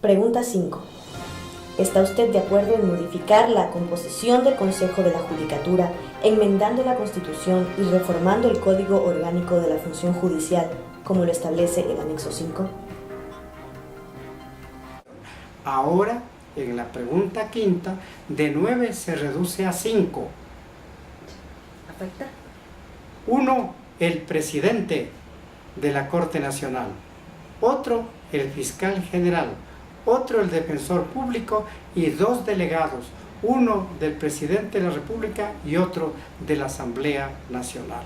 Pregunta 5. ¿Está usted de acuerdo en modificar la composición del Consejo de la Judicatura, enmendando la Constitución y reformando el Código Orgánico de la Función Judicial, como lo establece el anexo 5? Ahora, en la pregunta quinta, de 9 se reduce a 5. ¿Afecta? 1, el presidente de la Corte Nacional. Otro, el fiscal general. Otro, el defensor público, y 2 delegados, uno del presidente de la República y otro de la Asamblea Nacional.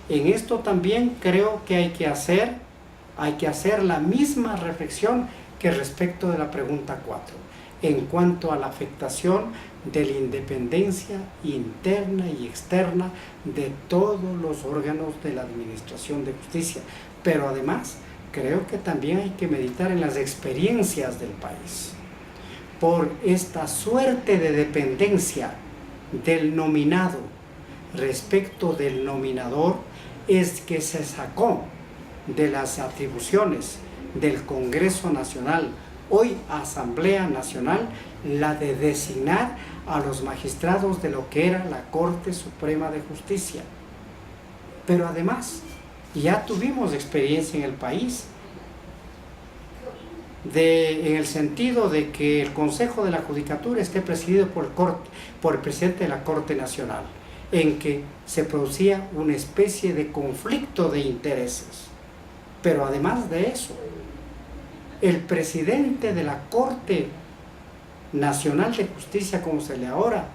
En esto también creo que hay que hacer la misma reflexión que respecto de la pregunta 4, en cuanto a la afectación de la independencia interna y externa de todos los órganos de la Administración de Justicia. Pero además, creo que también hay que meditar en las experiencias del país. Por esta suerte de dependencia del nominado respecto del nominador, es que se sacó de las atribuciones del Congreso Nacional, hoy Asamblea Nacional, la de designar a los magistrados de lo que era la Corte Suprema de Justicia. Pero además, ya tuvimos experiencia en el país, en el sentido de que el Consejo de la Judicatura esté presidido por el presidente de la Corte Nacional, en que se producía una especie de conflicto de intereses. Pero además de eso, el presidente de la Corte Nacional de Justicia, como se le ahora,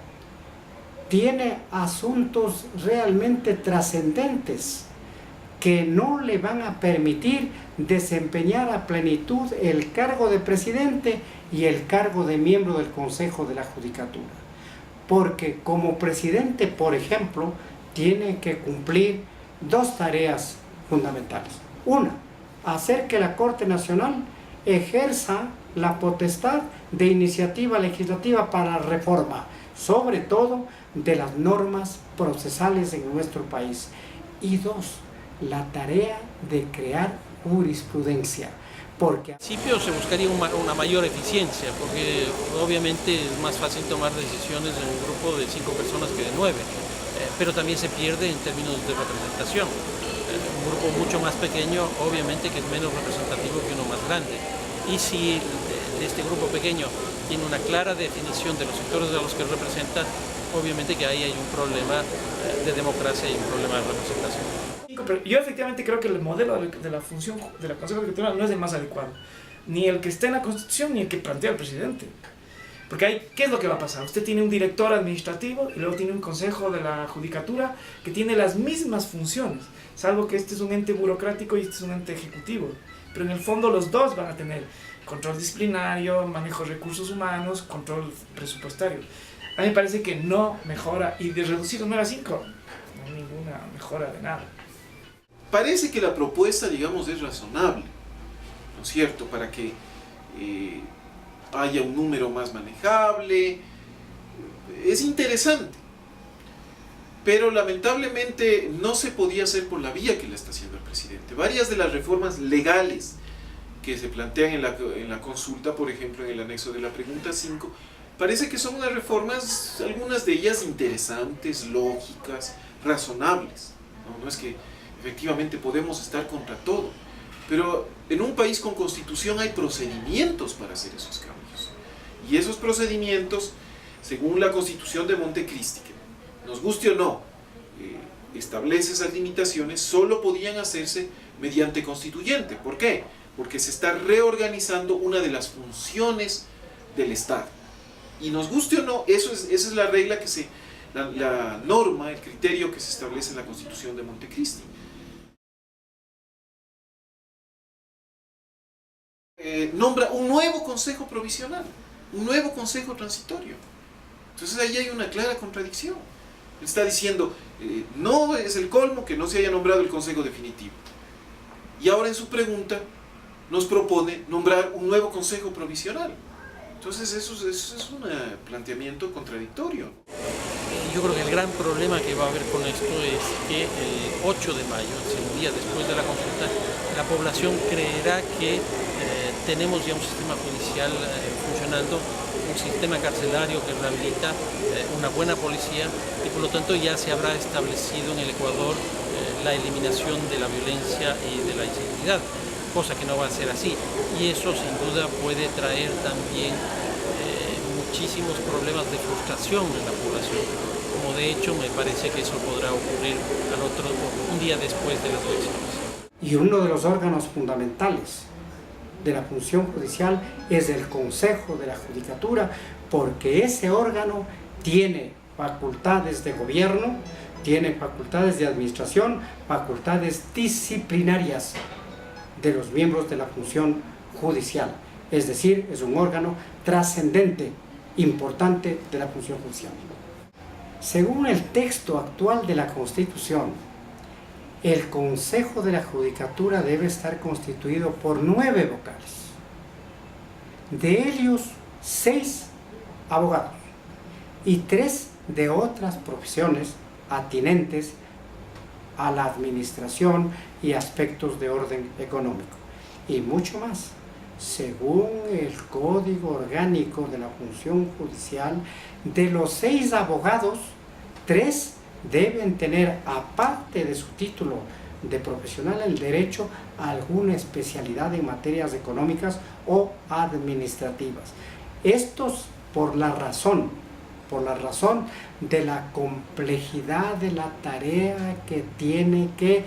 tiene asuntos realmente trascendentes que no le van a permitir desempeñar a plenitud el cargo de presidente y el cargo de miembro del Consejo de la Judicatura. Porque como presidente, por ejemplo, tiene que cumplir 2 tareas fundamentales. Una, hacer que la Corte Nacional ejerza la potestad de iniciativa legislativa para la reforma, sobre todo de las normas procesales en nuestro país. Y 2, la tarea de crear jurisprudencia. Porque al principio se buscaría una mayor eficiencia, porque obviamente es más fácil tomar decisiones en un grupo de 5 personas que de 9, pero también se pierde en términos de representación. Un grupo mucho más pequeño, obviamente que es menos representativo que uno más grande. Y si este grupo pequeño tiene una clara definición de los sectores a los que representa, obviamente que ahí hay un problema de democracia y un problema de representación. Pero yo efectivamente creo que el modelo de la función de la Consejo Judicatura no es el más adecuado, ni el que está en la Constitución ni el que plantea el presidente. Porque ¿qué es lo que va a pasar? Usted tiene un director administrativo y luego tiene un Consejo de la Judicatura que tiene las mismas funciones, salvo que este es un ente burocrático y este es un ente ejecutivo. Pero en el fondo los dos van a tener control disciplinario, manejo de recursos humanos, control presupuestario. A mí me parece que no mejora, y de reducir 9 a 5, no hay ninguna mejora de nada. Parece que la propuesta, digamos, es razonable, ¿no es cierto?, para que haya un número más manejable. Es interesante, pero lamentablemente no se podía hacer por la vía que le está haciendo el presidente. Varias de las reformas legales que se plantean en la consulta, por ejemplo en el anexo de la pregunta 5, parece que son unas reformas, algunas de ellas interesantes, lógicas, razonables. No es que efectivamente podemos estar contra todo, pero en un país con constitución hay procedimientos para hacer esos cambios. Y esos procedimientos, según la Constitución de Montecristi, que nos guste o no, establece esas limitaciones, solo podían hacerse mediante constituyente. ¿Por qué? Porque se está reorganizando una de las funciones del Estado. Y nos guste o no, esa es la regla la norma, el criterio que se establece en la Constitución de Montecristi. Nombra un nuevo consejo provisional, un nuevo consejo transitorio. Entonces ahí hay una clara contradicción. Está diciendo, no es el colmo que no se haya nombrado el consejo definitivo. Y ahora en su pregunta nos propone nombrar un nuevo consejo provisional. Entonces eso es un planteamiento contradictorio. Yo creo que el gran problema que va a haber con esto es que el 8 de mayo, un día después de la consulta, la población creerá que tenemos ya un sistema judicial funcionando, un sistema carcelario que rehabilita, una buena policía, y por lo tanto ya se habrá establecido en el Ecuador la eliminación de la violencia y de la inseguridad, cosa que no va a ser así, y eso sin duda puede traer también muchísimos problemas de frustración en la población, como de hecho me parece que eso podrá ocurrir un día después de las elecciones. Y uno de los órganos fundamentales de la función judicial es el Consejo de la Judicatura, porque ese órgano tiene facultades de gobierno, tiene facultades de administración, facultades disciplinarias de los miembros de la función judicial. Es decir, es un órgano trascendente, importante de la función judicial. Según el texto actual de la Constitución, el Consejo de la Judicatura debe estar constituido por 9 vocales. De ellos, 6 abogados y 3 de otras profesiones atinentes a la administración y aspectos de orden económico, y mucho más. Según el Código Orgánico de la Función Judicial, de los 6 abogados, 3 deben tener, aparte de su título de profesional en derecho, alguna especialidad en materias económicas o administrativas. Estos por la razón de la complejidad de la tarea que tiene que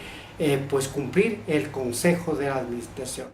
cumplir el Consejo de Administración.